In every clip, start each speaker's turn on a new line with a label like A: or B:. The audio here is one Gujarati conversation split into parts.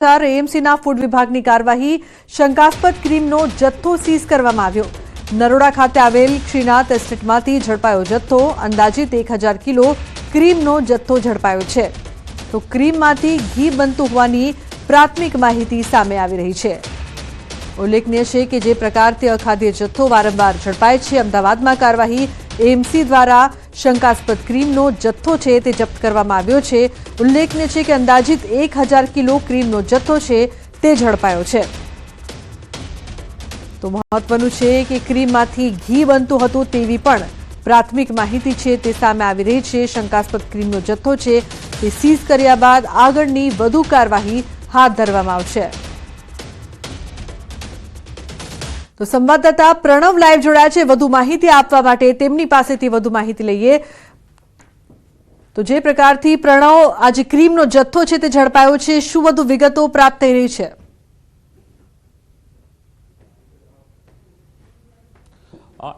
A: એએમસીના ફૂડ વિભાગની કાર્યવાહી શંકાસ્પદ ક્રીમનો જથ્થો સીઝ કરવામાં આવ્યો। નરોડા ખાતે આવેલ શ્રીનાથ એસ્ટેટમાંથી ઝડપાયો જથ્થો અંદાજિત 1000 કિલો ક્રીમનો જથ્થો ઝડપાયો છે। તો ક્રીમમાંથી ઘી બનતું હોવાની પ્રાથમિક માહિતી સામે આવી રહી છે। ઉલ્લેખનીય છે કે જે પ્રકારથી અખાદ્ય જથ્થો વારંવાર ઝડપાય છે। અમદાવાદમાં કાર્યવાહી એએમસી દ્વારા શંકાસ્પદ ક્રીમનો જથ્થો છે તે જપ્ત કરવામાં આવ્યો છે। ઉલ્લેખનીય છે કે અંદાજિત 1000 કિલો ક્રીમનો જથ્થો છે તે ઝડપાયો છે। તો મહત્વનું છે કે ક્રીમમાંથી ઘી બનતું હતું તેવી પણ પ્રાથમિક માહિતી છે તે સામે આવી રહી છે। શંકાસ્પદ ક્રીમનો જથ્થો છે તે સીઝ કર્યા બાદ આગળની વધુ કાર્યવાહી હાથ ધરવામાં આવશે। તો સંવાદદાતા પ્રણવ લાઈવ જોડાયા છે વધુ માહિતી આપવા માટે। તેમની પાસેથી વધુ માહિતી લઈએ। તો જે પ્રકારથી પ્રણવ આ જે ક્રીમનો જથ્થો છે તે ઝડપાયો છે, શું વધુ વિગતો પ્રાપ્ત થઈ રહી છે?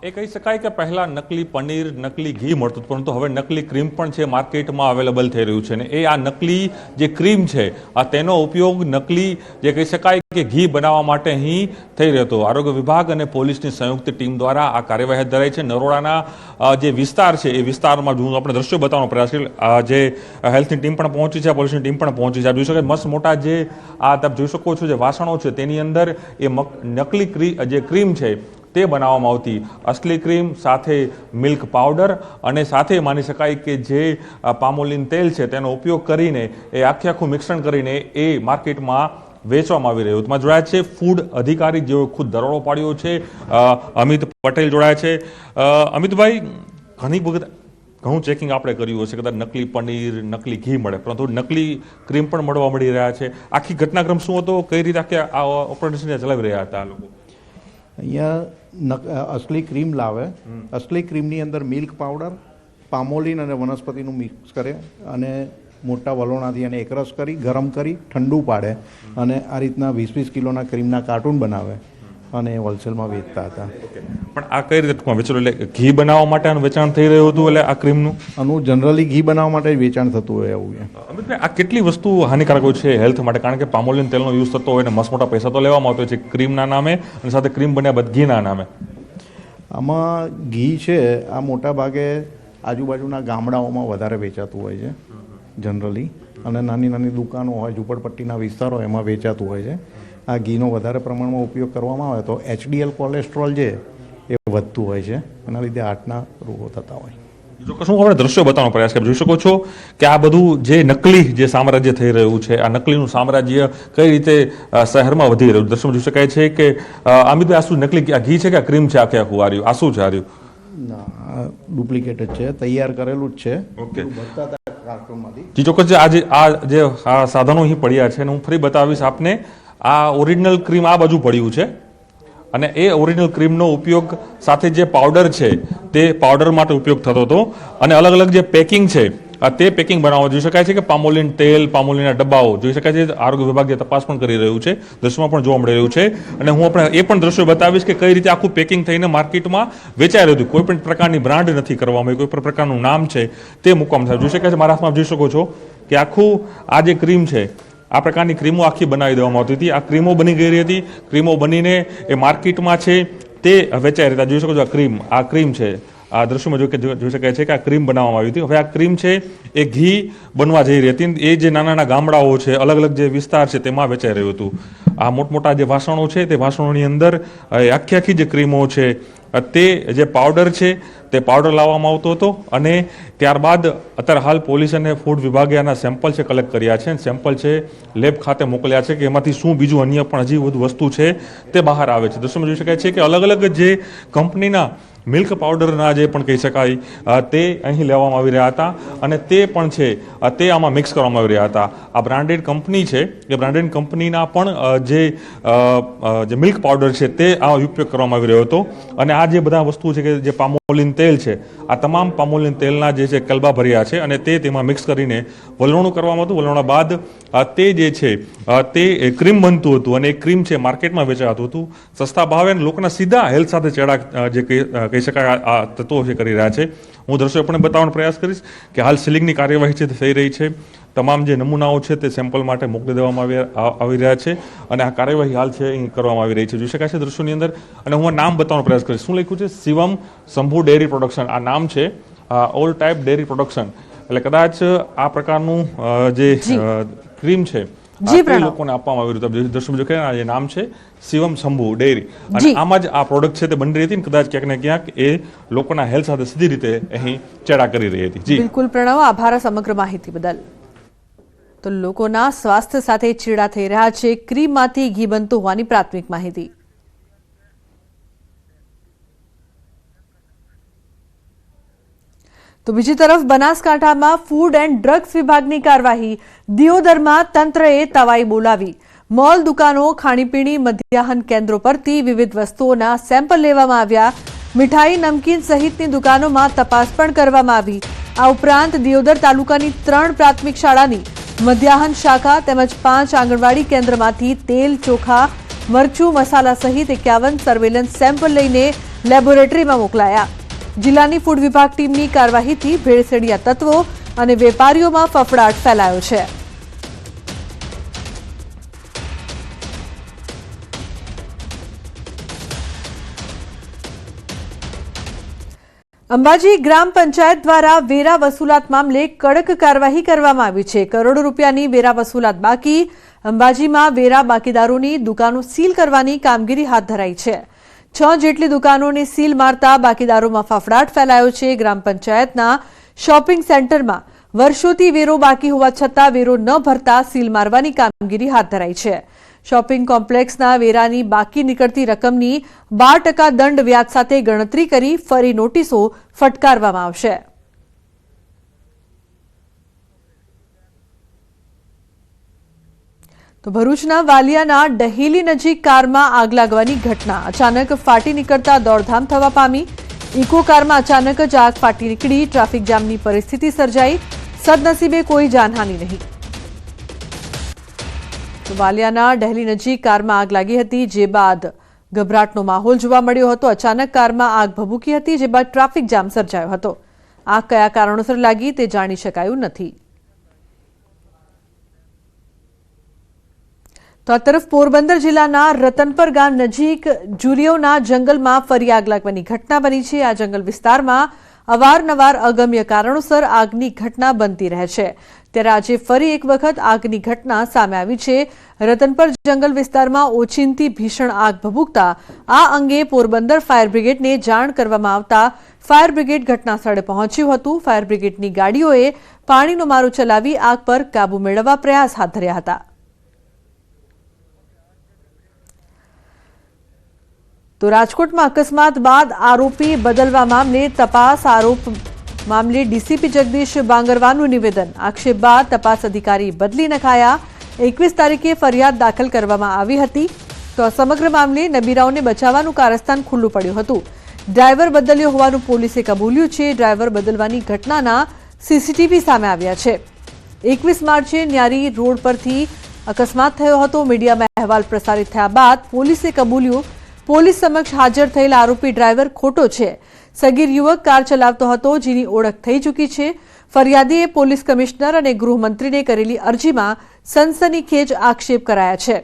B: એ કહી શકાય કે પહેલા નકલી પનીર, નકલી ઘી મળતું, પરંતુ હવે નકલી ક્રીમ પણ છે માર્કેટમાં અવેલેબલ થઈ રહ્યું છે। ને એ આ નકલી જે ક્રીમ છે તેનો ઉપયોગ નકલી જે કહી શકાય કે ઘી બનાવવા માટે અહીં થઈ રહ્યો હતો। આરોગ્ય વિભાગ અને પોલીસની સંયુક્ત ટીમ દ્વારા આ કાર્યવાહી હાથ ધરાઈ છે। નરોડાના જે વિસ્તાર છે એ વિસ્તારમાં હું આપણે દ્રશ્યો બતાવવાનો પ્રયાસ કરી। જે હેલ્થની ટીમ પણ પહોંચી છે, પોલીસની ટીમ પણ પહોંચી છે। આપ જોઈ શકો મસ્ત મોટા જે તમે જોઈ શકો છો જે વાસણો છે તેની અંદર એ નકલી જે ક્રીમ છે તે બનાવવામાં આવતી। અસલી ક્રીમ સાથે મિલ્ક પાવડર અને સાથે માની શકાય કે જે પામોલિન તેલ છે તેનો ઉપયોગ કરીને એ આખું મિશ્રણ કરીને એ માર્કેટમાં વેચવામાં આવી રહ્યું। જોડાયા છે ફૂડ અધિકારી જેઓ ખુદ દરોડો પાડ્યો છે, અમિત પટેલ જોડાયા છે। અમિતભાઈ, ઘણું ચેકિંગ આપણે કર્યું હશે, કદાચ નકલી પનીર, નકલી ઘી મળે, પરંતુ નકલી ક્રીમ પણ મળવા મળી રહ્યા છે। આખી ઘટનાક્રમ શું હતો, કઈ રીતે આખી આ ઓપરેશન ચલાવી રહ્યા હતા આ લોકો?
C: અહીંયા અસલી ક્રીમ લાવે, અસલી ક્રીમની અંદર મિલ્ક પાવડર, પામોલિન અને વનસ્પતિનું મિક્સ કરે અને મોટા વલોણાથી એને એકરસ કરી ગરમ કરી ઠંડુ પાડે અને આ રીતના 20-20 કિલોના ક્રીમના કાર્ટૂન બનાવે અને હોલસેલમાં વેચતા હતા।
B: પણ આ કઈ રીતે વેચાણ, એટલે ઘી બનાવવા માટે આનું વેચાણ થઈ રહ્યું હતું? એટલે આ ક્રીમનું
C: આનું જનરલી ઘી બનાવવા માટે વેચાણ થતું હોય એવું છે।
B: અમિતભાઈ, આ કેટલી વસ્તુ હાનિકારક હોય છે હેલ્થ માટે? કારણ કે પામોલિન તેલનો યુઝ થતો હોય અને મસ્ત મોટા પૈસા તો લેવામાં આવતો હોય છે ક્રીમના નામે અને સાથે ક્રીમ બન્યા બાદ ઘીના નામે।
C: આમાં ઘી છે આ મોટા ભાગે આજુબાજુના ગામડાઓમાં વધારે વેચાતું હોય છે જનરલી, અને નાની નાની દુકાનો હોય, ઝૂંપડપટ્ટીના વિસ્તારો એમાં વેચાતું હોય છે। આ ઘીનો વધારે પ્રમાણમાં ઉપયોગ કરવામાં આવે તો HDL કોલેસ્ટ્રોલ છે એ વધતું હોય છે, એના લીધે હાર્ટના રોગો થતા હોય।
B: ચોક્કસ હું આપણે દ્રશ્યો બતાવવાનો પ્રયાસ કરી। જોઈ શકો છો કે આ બધું જે નકલી જે સામ્રાજ્ય થઈ રહ્યું છે, આ નકલીનું સામ્રાજ્ય કઈ રીતે શહેરમાં વધી રહ્યું છે દ્રશ્યમાં જોઈ શકાય છે કે અમિતભાઈ, આ શું નકલી આ ઘી છે કે આ ક્રીમ છે આખું આવ્યું? આ શું છે આવ્યું?
C: ના, ડુપ્લિકેટ જ છે, તૈયાર કરેલું જ છે।
B: ઓકે,
C: કાર્ટૂનમાંથી
B: ચોક્કસ આ જે સાધનો અહીં પડ્યા છે અને હું ફરી બતાવીશ આપને। આ ઓરિજિનલ ક્રીમ આ બાજુ પડ્યું છે અને એ ઓરિજિનલ ક્રીમનો ઉપયોગ સાથે જે પાવડર છે તે પાવડર માટે ઉપયોગ થતો હતો અને અલગ અલગ જે પેકિંગ છે તે પેકિંગ બનાવવા જોઈ શકાય છે કે પામોલિન તેલ, પામોલિનના ડબ્બાઓ જોઈ શકાય છે। આરોગ્ય વિભાગ જે તપાસ પણ કરી રહ્યું છે, દ્રશ્યમાં પણ જોવા મળી રહ્યું છે અને હું આપણે એ પણ દ્રશ્યો બતાવીશ કે કઈ રીતે આખું પેકિંગ થઈને માર્કેટમાં વેચાઈ રહ્યું હતું। કોઈ પણ પ્રકારની બ્રાન્ડ નથી કરવામાં, કોઈ પણ પ્રકારનું નામ છે તે મૂકવામાં થાય। જોઈ શકાય છે મારા હાથમાં જોઈ શકો છો કે આખું આ જે ક્રીમ છે આ પ્રકારની ક્રીમો આખી બનાવી દેવામાં આવતી હતી। આ ક્રીમો બની ગઈ હતી, ક્રીમો બનીને એ માર્કેટમાં છે તે વેચાઈ રહ્યા। જોઈ શકો છો આ ક્રીમ છે, આ દ્રશ્યમાં જોઈ શકાય છે કે આ ક્રીમ બનાવવામાં આવી હતી। હવે આ ક્રીમ છે એ ઘી બનવા જઈ રહી હતી। એ જે નાના નાના ગામડાઓ છે, અલગ અલગ જે વિસ્તાર છે તેમાં વેચાઈ રહ્યું હતું। આ મોટા જે વાસણો છે તે વાસણોની અંદર આખી જે ક્રીમો છે તે જે પાવડર છે તે પાવડર લાવવામાં આવતો હતો અને ત્યારબાદ અત્યારે હાલ પોલીસ અને ફૂડ વિભાગે આના સેમ્પલ છે કલેક્ટ કર્યા છે અને સેમ્પલ છે લેબ ખાતે મોકલ્યા છે કે એમાંથી શું બીજું અન્ય પણ હજી વધુ વસ્તુ છે તે બહાર આવે છે। દ્રશ્યમાં જોઈ શકાય છે કે અલગ અલગ જે કંપનીના મિલ્ક પાવડરના જે પણ કહી શકાય તે અહીં લેવામાં આવી રહ્યા હતા અને તે પણ છે તે આમાં મિક્સ કરવામાં આવી રહ્યા હતા। આ બ્રાન્ડેડ કંપની છે, એ બ્રાન્ડેડ કંપનીના પણ જે મિલ્ક પાવડર છે તે આ ઉપયોગ કરવામાં આવી રહ્યો હતો અને આ જે બધા વસ્તુ છે કે જે પામોલિન તેલ છે, આ તમામ પામોલિન તેલના જે છે કલબા ભર્યા છે અને તે તેમાં મિક્સ કરીને વલોણું કરવામાં હતું। વલોણા બાદ તે જે છે તે ક્રીમ બનતું હતું અને એ ક્રીમ છે માર્કેટમાં વેચાતું હતું સસ્તા ભાવે અને લોકોના સીધા હેલ્થ સાથે ચેડા જે કહી શકાય આ તત્વો છે કરી રહ્યા છે। હું દ્રશ્યો પણ બતાવવાનો પ્રયાસ કરીશ કે હાલ સીલિંગની કાર્યવાહી છે થઈ રહી છે। તમામ જે નમૂનાઓ છે તે સેમ્પલ માટે મોકલી દેવામાં આવી રહ્યા છે અને આ કાર્યવાહી હાલ છે અહીં કરવામાં આવી રહી છે. જોઈ શકાય છે દ્રશ્યોની અંદર. અને હું નામ બતાવવાનો પ્રયાસ કરીશ. શું લખ્યું છે? શિવમ શંભુ ડેરી પ્રોડક્શન આ નામ છે. ઓલ ટાઈપ ડેરી પ્રોડક્શન એટલે કદાચ આ પ્રકારનું જે ક્રીમ છે લોકોને આપવામાં આવી રહ્યું. દર્શક મિત્રો કે જે નામ છે શિવમ શંભુ ડેરી અને આમાં જ આ પ્રોડક્ટ છે તે બની રહી હતી ને કદાચ ક્યાંક ને ક્યાંક એ લોકોના હેલ્થ સાથે સીધી રીતે અહીં ચેડા કરી રહી હતી. જી
A: બિલકુલ પ્રણવ, આભાર સમગ્ર માહિતી બદલ. તો લોકોના સ્વાસ્થ્ય સાથે ચેડા થઈ રહ્યા છે ક્રીમમાંથી ઘી બનતું હોવાની પ્રાથમિક માહિતી. તો બીજી તરફ બનાસકાંઠામાં ફૂડ એન્ડ ડ્રગ્સ વિભાગની કાર્યવાહી. દિયોદરમાં તંત્રએ તવાઈ બોલાવી. મોલ, દુકાનો, ખાણીપીણી, મધ્યાહન કેન્દ્રો પરથી વિવિધ વસ્તુઓના સેમ્પલ લેવામાં આવ્યા. મીઠાઈ, નમકીન સહિતની દુકાનોમાં તપાસ પણ કરવામાં આવી. આ ઉપરાંત દિયોદર તાલુકાની 3 પ્રાથમિક શાળાની મધ્યાહન શાખા તેમજ 5 આંગણવાડી કેન્દ્રમાંથી તેલ, ચોખા, મરચું, મસાલા સહિત 51 સર્વેલન્સ સેમ્પલ લઈને લેબોરેટરીમાં મોકલાયા. જિલ્લાની ફૂડ વિભાગ ટીમની કાર્યવાહીથી ભેળસેળિયા તત્વો અને વેપારીઓમાં ફફડાટ ફેલાયો છે. અંબાજી ગ્રામ પંચાયત દ્વારા વેરા વસૂલાત મામલે કડક કાર્યવાહી કરવામાં આવી છે. કરોડો રૂપિયાની વેરા વસૂલાત બાકી. અંબાજીમાં વેરા બાકીદારોની દુકાનો સીલ કરવાની કામગીરી હાથ ધરાઈ છે. 6 જેટલી દુકાનોને સીલ મારતા બાકીદારોમાં ફફડાટ ફેલાયો છે. ગ્રામ પંચાયતના શોપિંગ સેન્ટરમાં વર્ષોથી વેરો બાકી હોવા છતાં વેરો ન ભરતા સીલ મારવાની કામગીરી હાથ ધરાઈ છે. શોપિંગ કોમ્પ્લેક્સના વેરાની બાકી નીકળતી રકમની 12% દંડ વ્યાજ સાથે ગણતરી કરી ફરી નોટિસો ફટકારવામાં આવશે. તો ભરૂચના વાલિયાના ડહેલી નજીક કારમાં આગ લાગવાની ઘટના. અચાનક ફાટી નીકળતા દોડધામ થવા પામી. ઇકો કારમાં અચાનક જ આગ ફાટી નીકળી ટ્રાફિક જામની પરિસ્થિતિ સર્જાઈ. સદનસીબે કોઈ જાનહાનિ નહીં. તો વાલિયાના ડહેલી નજીક કારમાં આગ લાગી હતી, જે બાદ ગભરાટનો માહોલ જોવા મળ્યો હતો. અચાનક કારમાં આગ ભભૂકી હતી, જે બાદ ટ્રાફિક જામ સર્જાયો હતો. આગ કયા કારણોસર લાગી તે જાણી શકાયું નથી. તો આ તરફ પોરબંદર જિલ્લાના રતનપર ગામ નજીક જુરિયોના જંગલમાં ફરી આગ લાગવાની ઘટના બની છે. આ જંગલ વિસ્તારમાં અવારનવાર અગમ્ય કારણોસર આગની ઘટના બનતી રહે છે. ત્યારે આજે ફરી એક વખત આગની ઘટના સામે આવી છે. રતનપર જંગલ વિસ્તારમાં ઓચિંતી ભીષણ આગ ભભૂકતા આ અંગે પોરબંદર ફાયર બ્રિગેડને જાણ કરવામાં આવતા ફાયર બ્રિગેડ ઘટના સ્થળે પહોંચ્યું હતું. ફાયર બ્રિગેડની ગાડીઓએ પાણીનો મારો ચલાવી આગ પર કાબુ મેળવવા પ્રયાસ હાથ ધર્યા હતા. તો રાજકોટમાં અકસ્માત બાદ આરોપી બદલવા મામલે તપાસ. આરોપ મામલે ડીસીપી જગદીશ બાંગરવાનું નિવેદન. આક્ષેપ બાદ તપાસ અધિકારી બદલી નખાયા. 21 તારીખે ફરિયાદ દાખલ કરવામાં આવી હતી. તો સમગ્ર મામલે નબીરાઓને બચાવવાનું કારસ્તાન ખુલ્લું પડ્યું હતું. ડ્રાઈવર બદલ્યો હોવાનું પોલીસે કબૂલ્યું છે. ડ્રાઈવર બદલવાની ઘટનાના સીસીટીવી સામે આવ્યા છે. 21 માર્ચે ન્યારી રોડ પરથી અકસ્માત થયો હતો. મીડિયામાં અહેવાલ પ્રસારિત થયા બાદ પોલીસે કબૂલ્યું. પોલીસ સમક્ષ હાજર થયેલા આરોપી ડ્રાઈવર ખોટો છે. સગીર યુવક કાર ચલાવતો હતો, જેની ઓળખ થઈ ચૂકી છે. ફરિયાદીએ પોલીસ કમિશનર અને ગૃહમંત્રીને કરેલી અરજીમાં સનસનીખેજ આક્ષેપ કરાયા છે.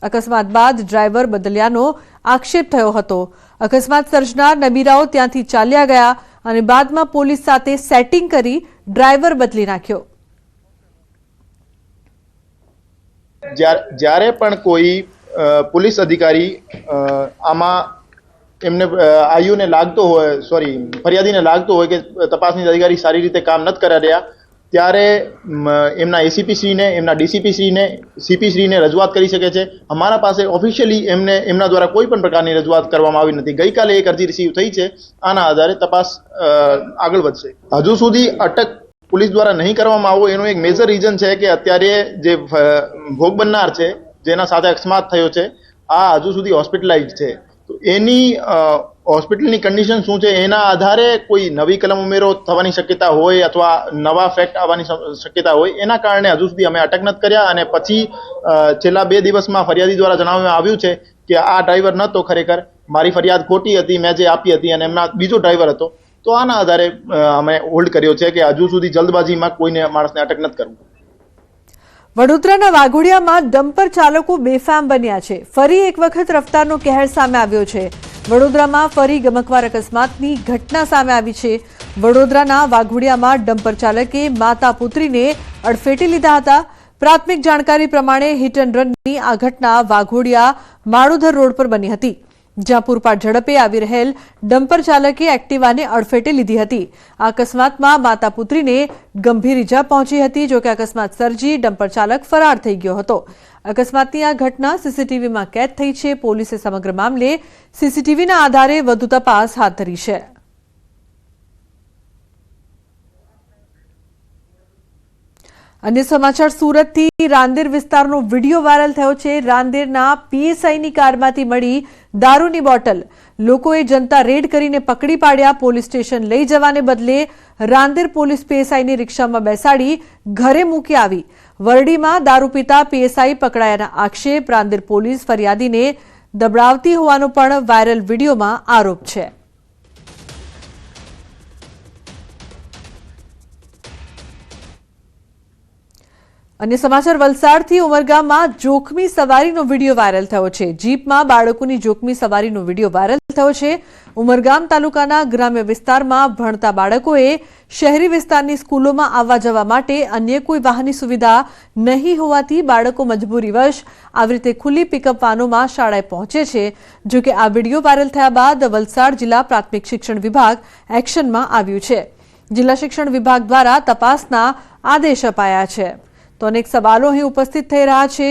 A: અકસ્માત બાદ ડ્રાઈવર બદલ્યાનો આક્ષેપ થયો હતો. અકસ્માત સર્જનાર નબીરાઓ ત્યાંથી ચાલ્યા ગયા અને બાદમાં પોલીસ સાથે સેટિંગ કરી ડ્રાઈવર બદલી નાખ્યો.
D: જ્યારે પણ કોઈ પોલીસ અધિકારી આમાં એમને આયુને લાગતો હોય ફરિયાદીને લાગતો હોય કે તપાસની અધિકારી સારી રીતે કામ નથી કરી રહ્યા, ત્યારે એમના એસીપી શ્રીને, એમના ડીસીપી શ્રીને, સીપી શ્રીને રજૂઆત કરી શકે છે. અમારા પાસે ઓફિશિયલી એમના દ્વારા કોઈ પણ પ્રકારની રજૂઆત કરવામાં આવી નથી. ગઈકાલે એક અરજી રિસીવ થઈ છે. આના આધારે તપાસ આગળ વધશે. હજુ સુધી અટક પોલીસ દ્વારા નહીં કરવામાં આવો એનું એક મેજર રીઝન છે કે અત્યારે જે ભોગ બનનાર છે, જેના સાથે અકસ્માત થયો છે, આ હજુ સુધી હોસ્પિટલાઇઝ છે. તો એની હોસ્પિટલની કન્ડિશન શું છે એના આધારે કોઈ નવી કલમ ઉમેરો થવાની શક્યતા હોય અથવા નવા ફેક્ટ આવવાની શક્યતા હોય, એના કારણે હજુ સુધી અમે અટક નથી કર્યા. અને પછી છેલ્લા 2 દિવસમાં ફરિયાદી દ્વારા જણાવવામાં આવ્યું છે કે આ ડ્રાઈવર નહોતો, ખરેખર મારી ફરિયાદ ખોટી હતી, મેં જે આપી હતી, અને એમના બીજો ડ્રાઈવર હતો. તો આના આધારે અમે હોલ્ડ કર્યો છે કે હજુ સુધી જલ્દબાજીમાં કોઈને માણસને અટક નથી કરવું.
A: વડોદરાના વાઘોડિયામાં ડમ્પર ચાલકો બેફામ બન્યા છે. ફરી એક વખત રફતારનો કહેર સામે આવ્યો છે. વડોદરામાં ફરી ગમખ્વાર અકસ્માતની ઘટના સામે આવી છે. વડોદરાના વાઘોડિયામાં ડમ્પર ચાલકે માતા પુત્રીને અડફેટે લીધા હતા. પ્રાથમિક જાણકારી પ્રમાણે હિટ એન્ડ રનની આ ઘટના વાઘોડિયા માળોદર રોડ પર બની હતી, જ્યાં પૂરપાટ ઝડપે આવી રહેલ ડમ્પર ચાલકે એક્ટિવાને અડફેટે લીધી હતી. આ અકસ્માતમાં માતા પુત્રીને ગંભીર ઈજા પહોંચી હતી. જોકે અકસ્માત સર્જી ડમ્પર ચાલક ફરાર થઈ ગયો હતો. અકસ્માતની આ ઘટના સીસીટીવીમાં કેદ થઈ છે. પોલીસે સમગ્ર મામલે સીસીટીવીના આધારે વધુ તપાસ હાથ ધરી છે. અન્ય સમાચાર, સુરતથી રાંદેર વિસ્તારનો વિડીયો વાયરલ થયો છે. રાંદેરના પીએસઆઈની કારમાંથી મળી દારૂની બોટલ. લોકોએ જનતા રેડ કરીને પકડી પાડ્યા. પોલીસ સ્ટેશન લઈ જવાને બદલે રાંદેર પોલીસ પીએસઆઈની રિક્ષામાં બેસાડી ઘરે મૂકી આવી. વરડીમાં દારૂ પીતા પીએસઆઈ પકડાયાના આક્ષેપ. રાંદેર પોલીસ ફરિયાદીને દબડાવતી હોવાનો પણ વાયરલ વિડીયોમાં આરોપ છે. અન્ય સમાચાર, વલસાડથી ઉમરગામમાં જોખમી સવારીનો વિડીયો વાયરલ થયો છે. જીપમાં બાળકોની જોખમી સવારીનો વિડીયો વાયરલ થયો છે. ઉમરગામ તાલુકાના ગ્રામ્ય વિસ્તારમાં ભણતા બાળકોએ શહેરી વિસ્તારની સ્કૂલોમાં આવવા જવા માટે અન્ય કોઈ વાહનની સુવિધા નહીં હોવાથી બાળકો મજબૂરીવશ આવી રીતે ખુલ્લી પિકઅપ વાનોમાં શાળાએ પહોંચે છે. જોકે આ વિડીયો વાયરલ થયા બાદ વલસાડ જિલ્લા પ્રાથમિક શિક્ષણ વિભાગ એક્શનમાં આવ્યું છે. જિલ્લા શિક્ષણ વિભાગ દ્વારા તપાસના આદેશ અપાયા છે. તો અનેક સવાલો અહીં ઉપસ્થિત થઈ રહ્યા છે.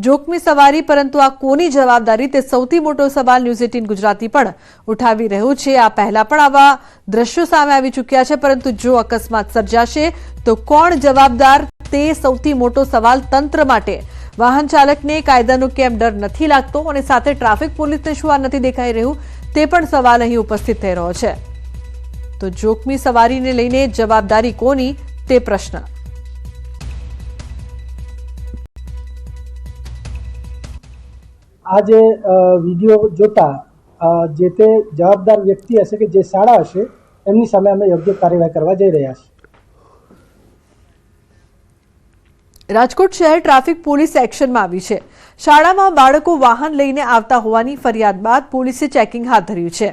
A: જોખમી સવારી, પરંતુ આ કોની જવાબદારી, તે સૌથી મોટો સવાલ ન્યૂઝ 18 ગુજરાતી પણ ઉઠાવી રહ્યું છે. આ પહેલા પણ આવા દ્રશ્યો સામે આવી ચૂક્યા છે, પરંતુ જો અકસ્માત સર્જાશે તો કોણ જવાબદાર, તે સૌથી મોટો સવાલ તંત્ર માટે. વાહન ચાલકને કાયદાનો કેમ ડર નથી લાગતો, અને સાથે ટ્રાફિક પોલીસને શું આ નથી દેખાઈ રહ્યું, તે પણ સવાલ અહીં ઉપસ્થિત થઈ રહ્યો છે. તો જોખમી સવારીને લઈને જવાબદારી કોની, તે પ્રશ્ન.
E: આ જે વિડીયો જોતા જે તે જવાબદાર વ્યક્તિ હશે કે જે શાળા હશે એમની સામે અમે યોગ્ય કાર્યવાહી કરવા જઈ રહ્યા છીએ.
A: રાજકોટ શહેર ટ્રાફિક પોલીસ એક્શનમાં આવી છે. શાળામાં બાળકો વાહન લઈને આવતા હોવાની ફરિયાદ બાદ પોલીસે ચેકિંગ હાથ ધર્યું છે.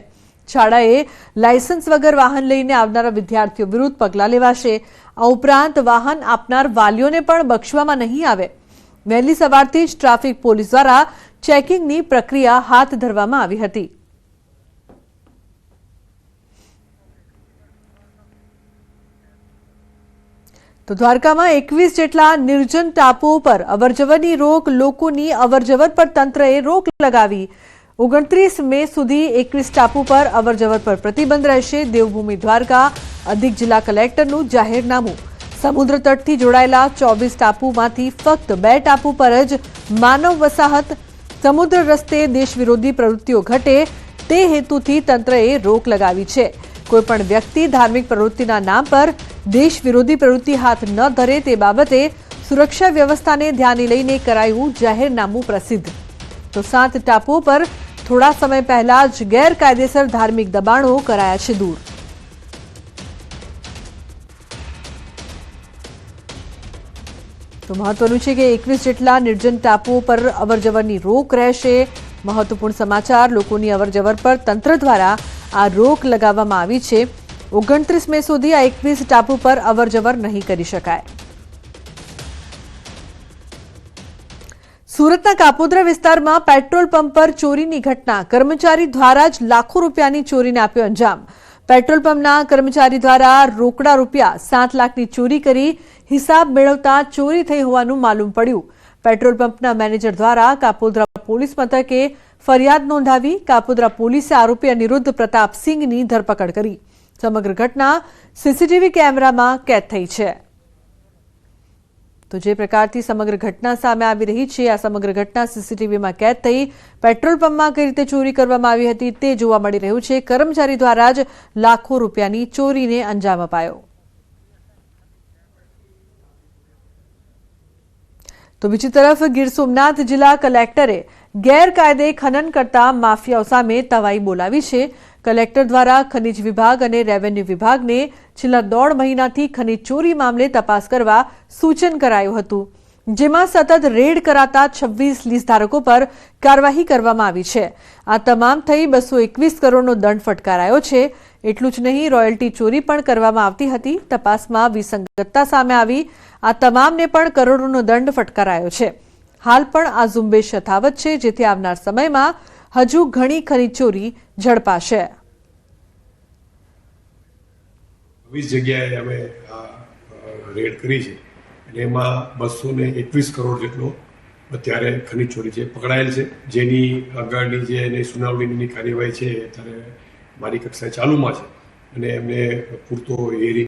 A: શાળાએ લાયસન્સ વગર વાહન લઈને આવનારા વિદ્યાર્થીઓ વિરુદ્ધ પગલાં લેવાશે. આ ઉપરાંત વાહન આપનાર વાલીઓને પણ બક્ષવામાં નહીં આવે. વહેલી સવારથી જ ટ્રાફિક પોલીસ દ્વારા ચેકિંગની પ્રક્રિયા હાથ ધરવામાં આવી હતી. તો દ્વારકામાં 21 જેટલા નિર્જન ટાપુઓ પર અવરજવરની રોક. લોકોની અવરજવર પર તંત્રએ રોક લગાવી. 29 મે સુધી 21 ટાપુ પર અવરજવર પર પ્રતિબંધ રહેશે. દેવભૂમિ દ્વારકા અધિક જિલ્લા કલેક્ટરનું જાહેરનામું. સમુદ્ર તટથી જોડાયેલા 24 ટાપુમાંથી ફક્ત 2 ટાપુ પર જ માનવ વસાહત. સમુદ્ર રસ્તે દેશ વિરોધી પ્રવૃત્તિઓ ઘટે તે હેતુથી તંત્રએ રોક લગાવી છે. કોઈપણ વ્યક્તિ ધાર્મિક પ્રવૃત્તિના નામ પર દેશ વિરોધી પ્રવૃત્તિ હાથ ન ધરે તે બાબતે સુરક્ષા વ્યવસ્થાને ધ્યાને લઈને કરાયું જાહેરનામું પ્રસિદ્ધ. તો 7 ટાપુઓ પર થોડા સમય પહેલા જ ગેરકાયદેસર ધાર્મિક દબાણો કરાયા છે દૂર. તો મહત્વનું છે કે 21 જેટલા નિર્જન ટાપુઓ પર અવરજવરની રોક રહેશે. મહત્વપૂર્ણ સમાચાર, લોકોની અવરજવર પર તંત્ર દ્વારા આ રોક લગાવવામાં આવી છે. 29 મે સુધી આ 21 ટાપુ પર અવરજવર નહીં કરી શકાય. સુરતના કાપોદ્રા વિસ્તારમાં પેટ્રોલ પંપ પર ચોરીની ઘટના. કર્મચારી દ્વારા જ લાખો રૂપિયાની ચોરીને આપ્યો અંજામ. પેટ્રોલ પંપના કર્મચારી દ્વારા રોકડા રૂપિયા 7 લાખની ચોરી કરી હિસાબ મેળવતા ચોરી થઈ હોવાનું માલુમ પડ્યું. પેટ્રોલ પંપના મેનેજર દ્વારા કાપોદ્રા પોલીસ મથકે ફરિયાદ નોંધાવી. કાપોદ્રા પોલીસે આરોપી અનિરુદ્ધ પ્રતાપસિંહની ધરપકડ કરી. સમગ્ર ઘટના સીસીટીવી કેમેરામાં કેદ થઈ છે. તો જે પ્રકારથી સમગ્ર ઘટના સામે આવી રહી છે, આ સમગ્ર ઘટના સીસીટીવીમાં કેદ થઈ. પેટ્રોલ પંપમાં કઈ રીતે ચોરી કરવામાં આવી હતી તે જોવા મળી રહ્યું છે. કર્મચારી દ્વારા જ લાખો રૂપિયાની ચોરીને અંજામ અપાયો. તો બીજી તરફ ગીર સોમનાથ જિલ્લા કલેક્ટરે ગેરકાયદે ખનન કરતા માફિયાઓ સામે તવાઈ બોલાવી છે. કલેક્ટર દ્વારા ખનિજ વિભાગ અને રેવન્યુ વિભાગને છેલ્લા 1.5 મહિનાથી ખનિજ ચોરી મામલે તપાસ કરવા સૂચન કરાયું હતું, જેમાં સતત રેડ કરાતા 26 લીઝ ધારકો પર કાર્યવાહી કરવામાં આવી છે. આ તમામ થઈ 221 કરોડનો દંડ ફટકારાયો છે. એટલું જ નહીં, રોયલ્ટી ચોરી પણ કરવામાં આવતી હતી. તપાસમાં વિસંગતતા સામે આવી. આ તમામને પણ કરોડોનો દંડ ફટકારાયો છે. હાલ પણ આ ઝુંબેશ યથાવત છે, જેથી આવનાર સમયમાં હજુ ઘણી ખનીજ ચોરી ઝડપાશે.
F: 20 જગ્યાએ અમે રેડ કરી છે અને એમાં 221 કરોડ જેટલો અત્યારે ખનીજ ચોરી છે પકડાયેલ છે, જેની આગળની જે એની સુનાવણીની કાર્યવાહી છે અત્યારે મારી કક્ષાએ ચાલુમાં છે અને એમને પૂરતો હિયરિંગ